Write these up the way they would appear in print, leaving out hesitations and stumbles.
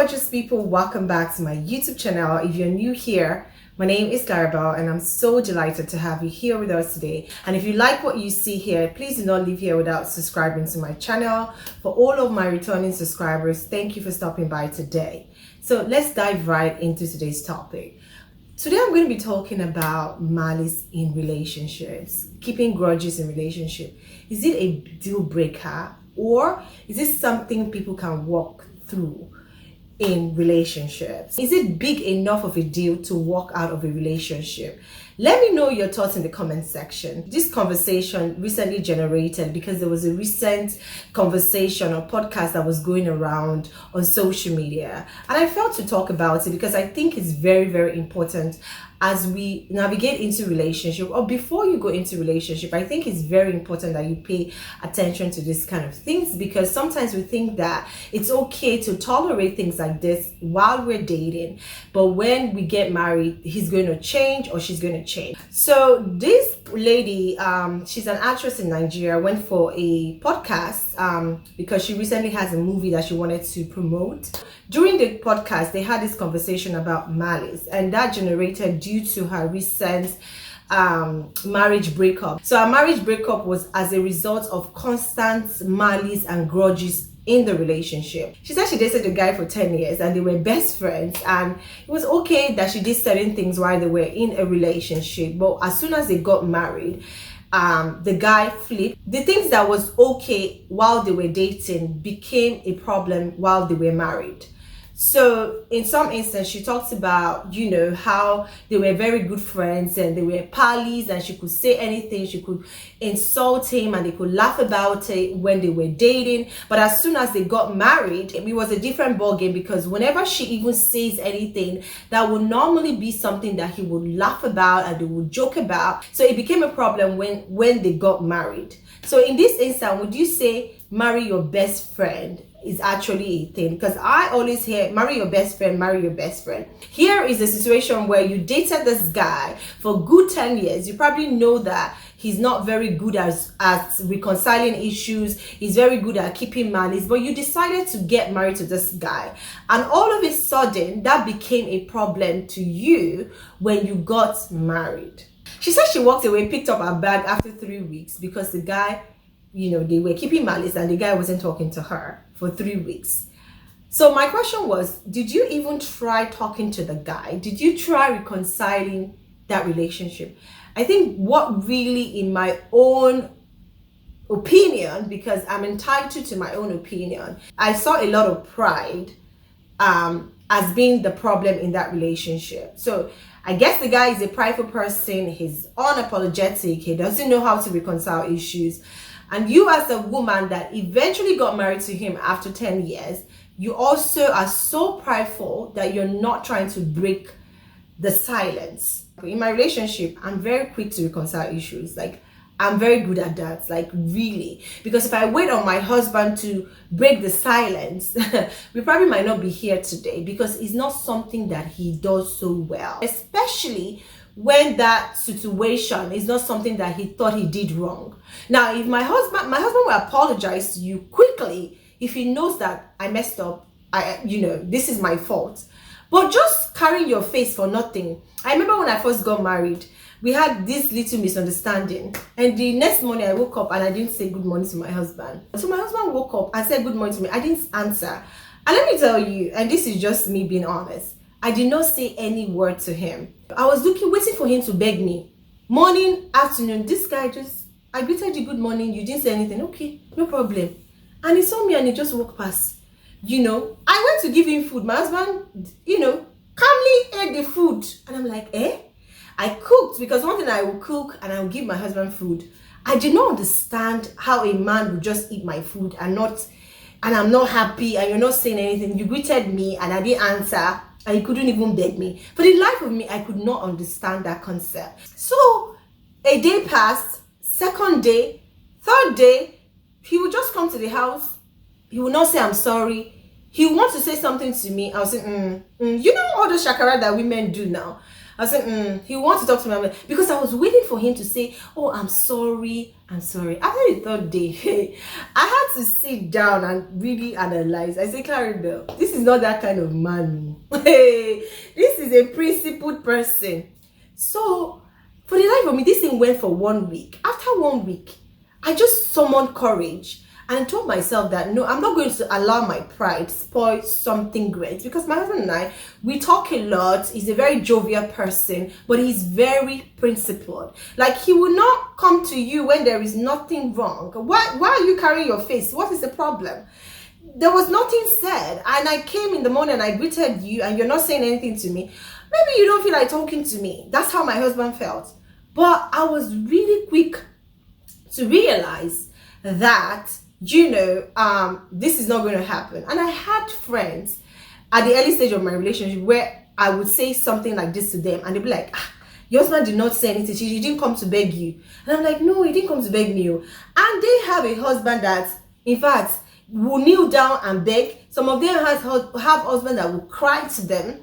gorgeous people, welcome back to my YouTube channel. If you're new here, my name is Clarabelle and I'm so delighted to have you here with us today. And if you like what you see here, please do not leave here without subscribing to my channel. For all of my returning subscribers, thank you for stopping by today. So let's dive right into today's topic. Today I'm going to be talking about malice in relationships, keeping grudges in relationship. Is it a deal breaker or is it something people can walk through in relationships? Is it big enough of a deal to walk out of a relationship? Let me know your thoughts in the comment section. This conversation recently generated because there was a recent conversation or podcast that was going around on social media, and I felt to talk about it because I think it's very, very important as we navigate into relationship, or before you go into relationship. I think it's very important that you pay attention to this kind of things, because sometimes we think that it's okay to tolerate things like this while we're dating, but when we get married, he's going to change or she's going to change. So this lady, she's an actress in Nigeria, went for a podcast because she recently has a movie that she wanted to promote. During the podcast, they had this conversation about malice, and that generated due to her recent marriage breakup. So her marriage breakup was as a result of constant malice and grudges in the relationship. She said she dated the guy for 10 years and they were best friends, and it was okay that she did certain things while they were in a relationship, but as soon as they got married, the guy flipped. The things that was okay while they were dating became a problem while they were married. So in some instance, she talks about, how they were very good friends and they were pals, and she could say anything, she could insult him and they could laugh about it when they were dating. But as soon as they got married, it was a different ballgame, because whenever she even says anything, that would normally be something that he would laugh about and they would joke about. So it became a problem when they got married. So in this instance, would you say marry your best friend is actually a thing? Because I always hear marry your best friend, marry your best friend. Here is a situation where you dated this guy for good 10 years. You probably know that he's not very good at reconciling issues. He's very good at keeping malice, but you decided to get married to this guy. And all of a sudden, that became a problem to you when you got married. She said she walked away, picked up her bag after 3 weeks because the guy, they were keeping malice and the guy wasn't talking to her for 3 weeks. So my question was, did you even try talking to the guy? Did you try reconciling that relationship? I think what really, in my own opinion, because I'm entitled to my own opinion, I saw a lot of pride as being the problem in that relationship. So I guess the guy is a prideful person. He's unapologetic. He doesn't know how to reconcile issues. And you, as a woman that eventually got married to him after 10 years, you also are so prideful that you're not trying to break the silence. In my relationship, I'm very quick to reconcile issues. Like, I'm very good at that, like really. Because if I wait on my husband to break the silence, we probably might not be here today, because it's not something that he does so well. Especially when that situation is not something that he thought he did wrong. Now, if my husband will apologize to you quickly if he knows that I messed up, this is my fault. But just carrying your face for nothing. I remember when I first got married, we had this little misunderstanding, and the next morning I woke up and I didn't say good morning to my husband. So my husband woke up and said good morning to me. I didn't answer. And let me tell you, and this is just me being honest, I did not say any word to him. I was waiting for him to beg me. Morning, afternoon, this guy I greeted you good morning, you didn't say anything. Okay, no problem. And he saw me and he just walked past. I went to give him food. My husband, calmly ate the food. And I'm like, I cooked, because one thing I will cook and I will give my husband food. I did not understand how a man would just eat my food and I'm not happy and you're not saying anything. You greeted me and I didn't answer. And he couldn't even beg me. For the life of me, I could not understand that concept. So a day passed, second day, third day, he would just come to the house. He would not say I'm sorry. He would want to say something to me. I was saying, all the shakara that women do now. I said, he wants to talk to me, because I was waiting for him to say, oh, I'm sorry, I'm sorry. After the third day, I had to sit down and really analyze. I said, Claribel, this is not that kind of man. This is a principled person. So, for the life of me, this thing went for 1 week. After 1 week, I just summoned courage and told myself that no, I'm not going to allow my pride spoil something great, because my husband and I, we talk a lot. He's a very jovial person, but he's very principled. Like, he will not come to you when there is nothing wrong. Why are you carrying your face? What is the problem? There was nothing said, and I came in the morning and I greeted you and you're not saying anything to me. Maybe you don't feel like talking to me. That's how my husband felt. But I was really quick to realize that, this is not going to happen. And I had friends at the early stage of my relationship where I would say something like this to them and they'd be like, your husband did not say anything. He didn't come to beg you. And I'm like, no, he didn't come to beg me. And they have a husband that, in fact, will kneel down and beg. Some of them have husbands that will cry to them.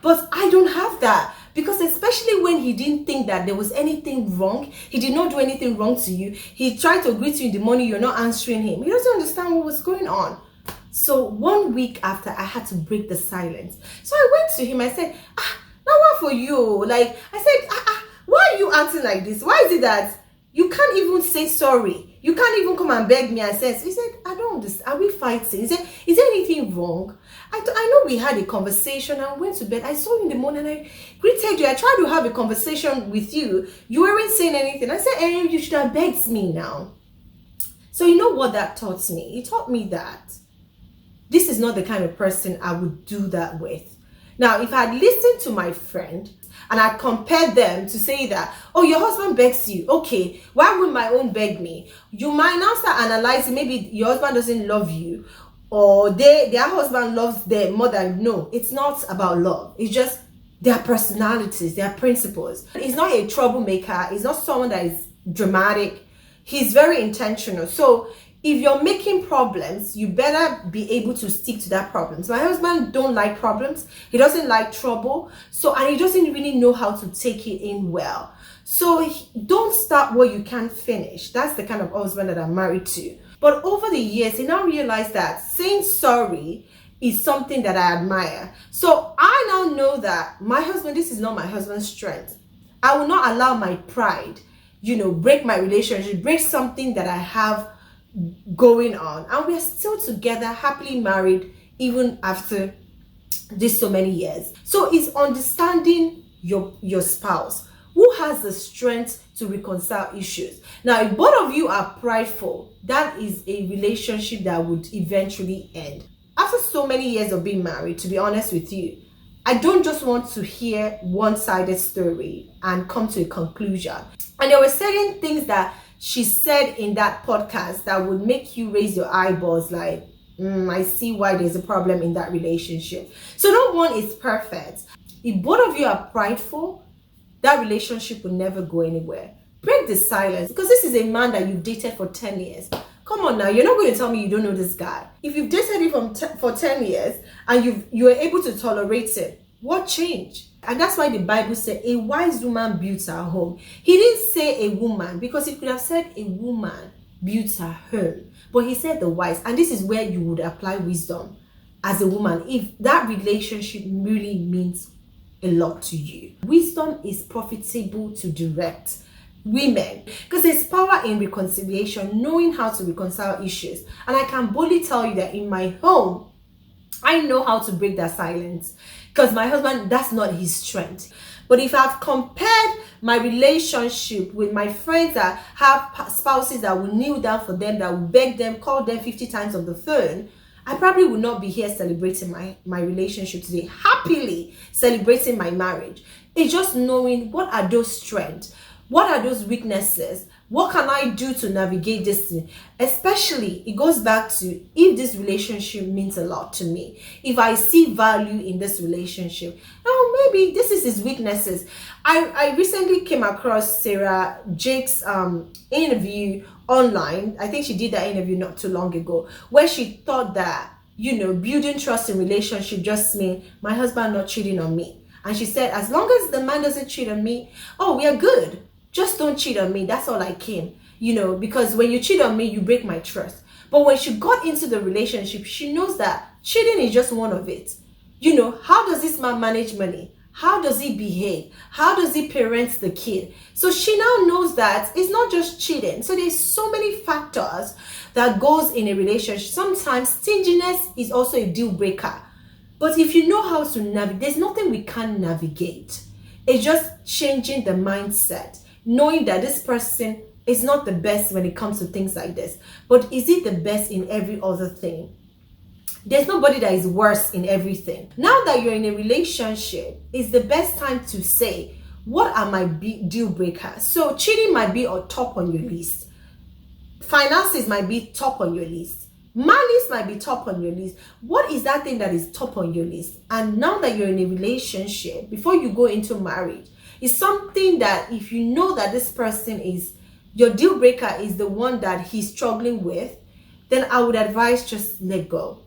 But I don't have that. Because especially when he didn't think that there was anything wrong, he did not do anything wrong to you. He tried to greet you in the morning, you're not answering him. He doesn't understand what was going on. So 1 week after, I had to break the silence. So I went to him, I said, now what for you? Like, I said, why are you acting like this? Why is it that you can't even say sorry? You can't even come and beg me and say, he said, I don't understand. Are we fighting? He said, is there anything wrong? I know we had a conversation and went to bed. I saw you in the morning and I greeted you. I tried to have a conversation with you. You weren't saying anything. I said, you should have begged me now. So you know what that taught me? It taught me that this is not the kind of person I would do that with. Now, if I had listened to my friend and I compared them to say that, oh, your husband begs you. Okay, why would my own beg me? You might now start analyzing, maybe your husband doesn't love you, or their husband loves them more than, no, it's not about love. It's just their personalities, their principles. He's not a troublemaker. He's not someone that is dramatic. He's very intentional. So if you're making problems, you better be able to stick to that problem. So my husband don't like problems. He doesn't like trouble. And he doesn't really know how to take it in well. So don't start what you can't finish. That's the kind of husband that I'm married to. But over the years, he now realized that saying sorry is something that I admire. So I now know that my husband, this is not my husband's strength. I will not allow my pride, break my relationship, break something that I have going on. And we're still together, happily married, even after this so many years. So it's understanding your spouse who has the strength to reconcile issues. Now, if both of you are prideful, that is a relationship that would eventually end. After so many years of being married, to be honest with you, I don't just want to hear one-sided story and come to a conclusion. And there were certain things that she said in that podcast that would make you raise your eyeballs like, I see why there's a problem in that relationship. So no one is perfect. If both of you are prideful, that relationship will never go anywhere. Break the silence, because this is a man that you've dated for 10 years. Come on now, you're not going to tell me you don't know this guy. If you've dated him for 10 years and you were able to tolerate it, what changed? And that's why the Bible said a wise woman builds her home. He didn't say a woman, because he could have said a woman builds her home. But he said the wise. And this is where you would apply wisdom as a woman if that relationship really means a lot to you. Wisdom is profitable to direct women, because there's power in reconciliation, knowing how to reconcile issues. And I can boldly tell you that in my home, I know how to break that silence, because my husband, that's not his strength. But if I've compared my relationship with my friends that have spouses that will kneel down for them, that will beg them, call them 50 times on the phone, I probably would not be here celebrating my relationship today, happily celebrating my marriage. It's just knowing what are those strengths, what are those weaknesses, what can I do to navigate this thing? Especially, it goes back to if this relationship means a lot to me, if I see value in this relationship. Oh, maybe this is his weaknesses. I recently came across Sarah Jake's interview online. I think she did that interview not too long ago, where she thought that, building trust in relationship just means my husband not cheating on me. And she said, as long as the man doesn't cheat on me, oh, we are good. Just don't cheat on me. That's all I came. because when you cheat on me, you break my trust. But when she got into the relationship, she knows that cheating is just one of it. How does this man manage money? How does he behave? How does he parent the kid? So she now knows that it's not just cheating. So there's so many factors that goes in a relationship. Sometimes stinginess is also a deal breaker. But if you know how to navigate, there's nothing we can't navigate. It's just changing the mindset, knowing that this person is not the best when it comes to things like this. But is it the best in every other thing? There's nobody that is worse in everything. Now that you're in a relationship, it's the best time to say, what are my deal breakers? So cheating might be on top on your list. Finances might be top on your list. Malice might be top on your list. What is that thing that is top on your list? And now that you're in a relationship, before you go into marriage, it's something that if you know that this person is, your deal breaker is the one that he's struggling with, then I would advise just let go.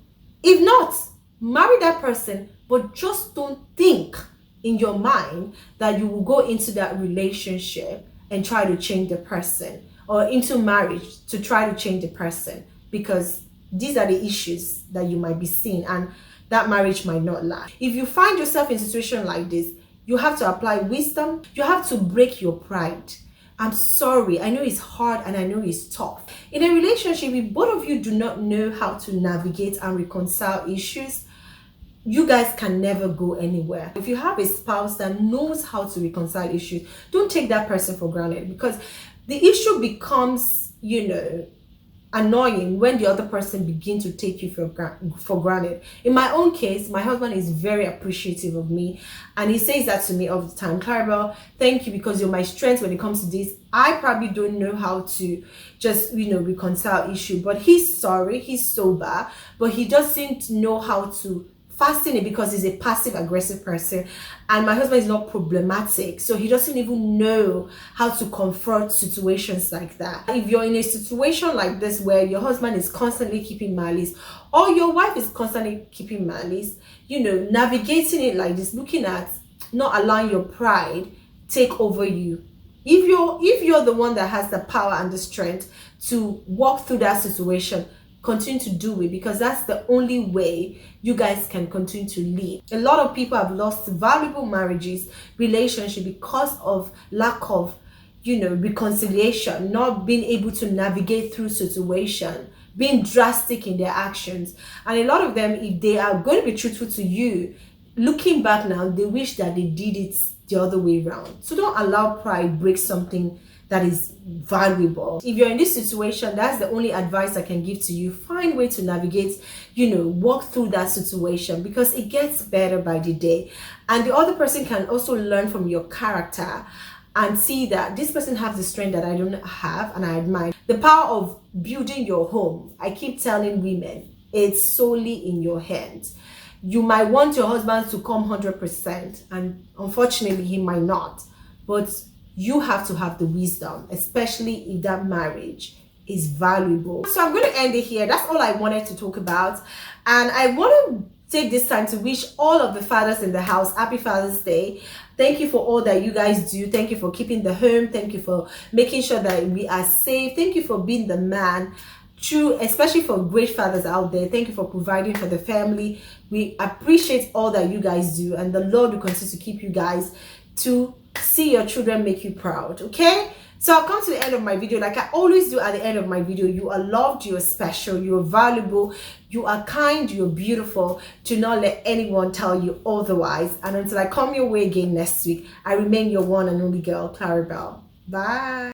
If not, marry that person, but just don't think in your mind that you will go into that relationship and try to change the person, or into marriage to try to change the person, because these are the issues that you might be seeing and that marriage might not last. If you find yourself in a situation like this, you have to apply wisdom. You have to break your pride. I'm sorry, I know it's hard and I know it's tough. In a relationship, if both of you do not know how to navigate and reconcile issues, you guys can never go anywhere. If you have a spouse that knows how to reconcile issues, don't take that person for granted, because the issue becomes, annoying when the other person begins to take you for granted. In my own case, my husband is very appreciative of me, and he says that to me all the time. Clarabelle, thank you, because you're my strength when it comes to this. I probably don't know how to just reconcile issue, but he's sorry, he's sober, but he doesn't know how to fasten it because he's a passive aggressive person, and my husband is not problematic, so he doesn't even know how to confront situations like that. If you're in a situation like this where your husband is constantly keeping malice, or your wife is constantly keeping malice, navigating it like this, looking at not allowing your pride take over you. If you're the one that has the power and the strength to walk through that situation, continue to do it, because that's the only way you guys can continue to lead. A lot of people have lost valuable marriages, relationship, because of lack of reconciliation, not being able to navigate through situation, being drastic in their actions. And a lot of them, if they are going to be truthful to you, looking back now, they wish that they did it the other way around. So don't allow pride break something that is valuable. If you're in this situation, that's the only advice I can give to you. Find a way to navigate, walk through that situation, because it gets better by the day. And the other person can also learn from your character and see that this person has the strength that I don't have, and I admire. The power of building your home, I keep telling women, it's solely in your hands. You might want your husband to come 100%, and unfortunately he might not, but you have to have the wisdom, especially if that marriage is valuable. So I'm going to end it here. That's all I wanted to talk about. And I want to take this time to wish all of the fathers in the house happy Father's Day. Thank you for all that you guys do. Thank you for keeping the home. Thank you for making sure that we are safe. Thank you for being the man. True, especially for great fathers out there. Thank you for providing for the family. We appreciate all that you guys do, and the Lord will continue to keep you guys to see your children make you proud. Okay, so I'll come to the end of my video. Like I always do at the end of my video, you are loved, you are special, you are valuable, you are kind, you are beautiful. Do not let anyone tell you otherwise. And until I come your way again next week, I remain your one and only girl, Clarabelle. Bye.